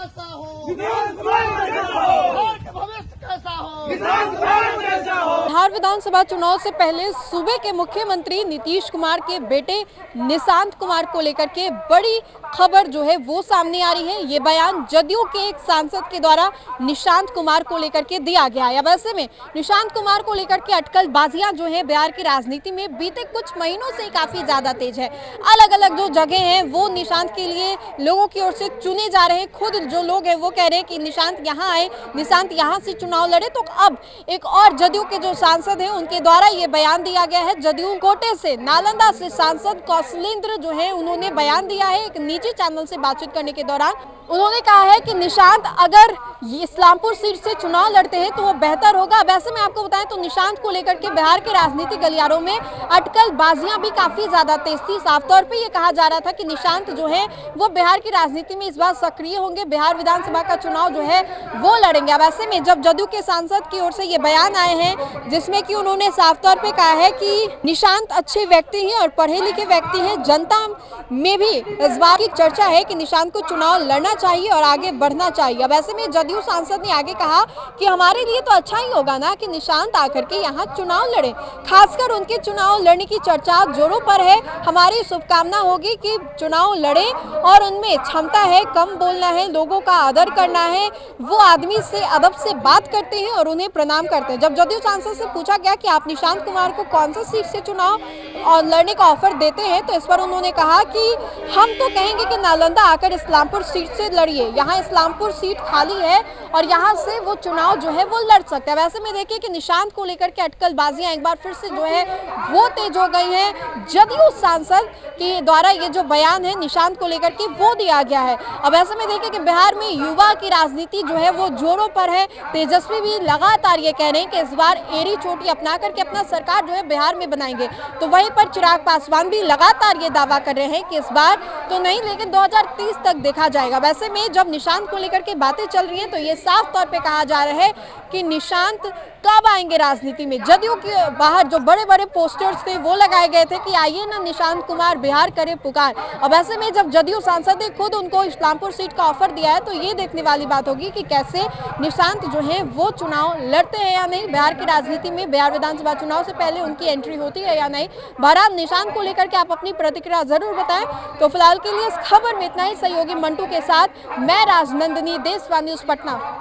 कैसा हो, निशांत कुमार कैसा हो, बिहार का भविष्य कैसा हो, निशांत कुमार कैसा हो। बिहार विधानसभा चुनाव से पहले सूबे के मुख्यमंत्री नीतीश कुमार के बेटे निशांत कुमार को लेकर के बड़ी खबर जो है वो सामने आ रही है। ये बयान जदयू के एक सांसद के द्वारा निशांत कुमार को लेकर के दिया गया है। अब ऐसे में निशांत कुमार को लेकर के अटकलबाजियां जो है बिहार की राजनीति में बीते कुछ महीनों से काफी ज्यादा तेज है। अलग अलग जो जगह हैं वो निशांत के लिए लोगों की ओर से चुने जा रहे हैं। खुद जो लोग हैं वो कह रहे हैं कि निशांत यहाँ आए, निशांत यहाँ से चुनाव लड़े। तो अब एक और जदयू के जो सांसद हैं उनके द्वारा ये बयान दिया गया है। जदयू कोटे से, नालंदा से सांसद कौशलेंद्र जो है उन्होंने बयान दिया है एक निजी चैनल से बातचीत करने के दौरान। उन्होंने कहा है कि निशांत अगर इस्लामपुर सीट से चुनाव लड़ते हैं तो वो बेहतर होगा। अब ऐसे में आपको बताएं तो निशांत को लेकर के बिहार के राजनीतिक गलियारों में अटकलबाजियां भी काफी ज्यादा तेज थी। साफ तौर पे ये कहा जा रहा था कि निशांत जो है वो बिहार की राजनीति में इस बार सक्रिय होंगे, बिहार विधानसभा का चुनाव जो है वो लड़ेंगे। अब ऐसे में जब जदयू के सांसद की ओर से ये बयान आए हैं जिसमें कि उन्होंने साफ तौर पे कहा है कि निशांत अच्छे व्यक्ति हैं और पढ़े लिखे व्यक्ति हैं, जनता में भी इस बात की चर्चा है कि निशांत को चुनाव लड़ना चाहिए और आगे बढ़ना चाहिए। अब ऐसे में जदयू सांसद ने आगे कहा कि हमारे लिए तो अच्छा ही होगा ना कि निशांत आकर के यहाँ चुनाव लड़े, खासकर उनके चुनाव लड़ने की चर्चा जोरों पर है। हमारी शुभकामना होगी कि चुनाव लड़े और उनमें क्षमता है, कम बोलना है, लोगों का आदर करना है, वो आदमी से अदब से बात करते हैं और उन्हें प्रणाम करते हैं। जब जदयू सांसद से पूछा गया कि आप निशांत कुमार को कौन सा सीट से चुनाव और लड़ने का ऑफर देते हैं तो इस पर उन्होंने कहा कि हम तो कहेंगे कि नालंदा आकर इस्लामपुर सीट से लड़िए, यहाँ इस्लामपुर सीट खाली है और यहाँ से वो चुनाव जो है वो लड़ सकते हैं। वैसे में देखिए कि निशांत को लेकर के अटकलबाजियां एक बार फिर से जो है वो तेज हो गई हैं। जदयू सांसद के द्वारा ये जो बयान है निशांत को लेकर के वो दिया गया है। अब ऐसे में देखिए कि बिहार में युवा की राजनीति जो है वो जोरों पर है। तेजस्वी भी लगातार ये कह रहे हैं कि इस बार एड़ी चोटी अपना करके अपना सरकार जो है बिहार में बनाएंगे। तो वहीं पर चिराग पासवान भी लगातार ये दावा कर रहे हैं कि इस बार तो नहीं लेकिन 2030 तक देखा जाएगा। वैसे में जब निशांत को लेकर के बातें चल रही हैं तो ये साफ तौर पे कहा जा रहा है कि निशांत कब आएंगे राजनीति में। जदयू के बाहर जो बड़े बड़े पोस्टर्स थे वो लगाए गए थे कि आइए ना निशांत कुमार बिहार करे पुकार। अब ऐसे में जब जदयू सांसद ने खुद उनको इस्लामपुर सीट का ऑफर दिया है तो ये देखने वाली बात होगी कि कैसे निशांत जो है वो चुनाव लड़ते हैं या नहीं बिहार की राजनीति में। बिहार विधानसभा चुनाव से पहले उनकी एंट्री होती है या नहीं। बहरहाल निशांत को लेकर के आप अपनी प्रतिक्रिया जरूर बताएं। तो फिलहाल के लिए इस खबर में इतना ही। सहयोगी मंटू के साथ मैं राजनंदिनी, देशवाणी न्यूज़ पटना।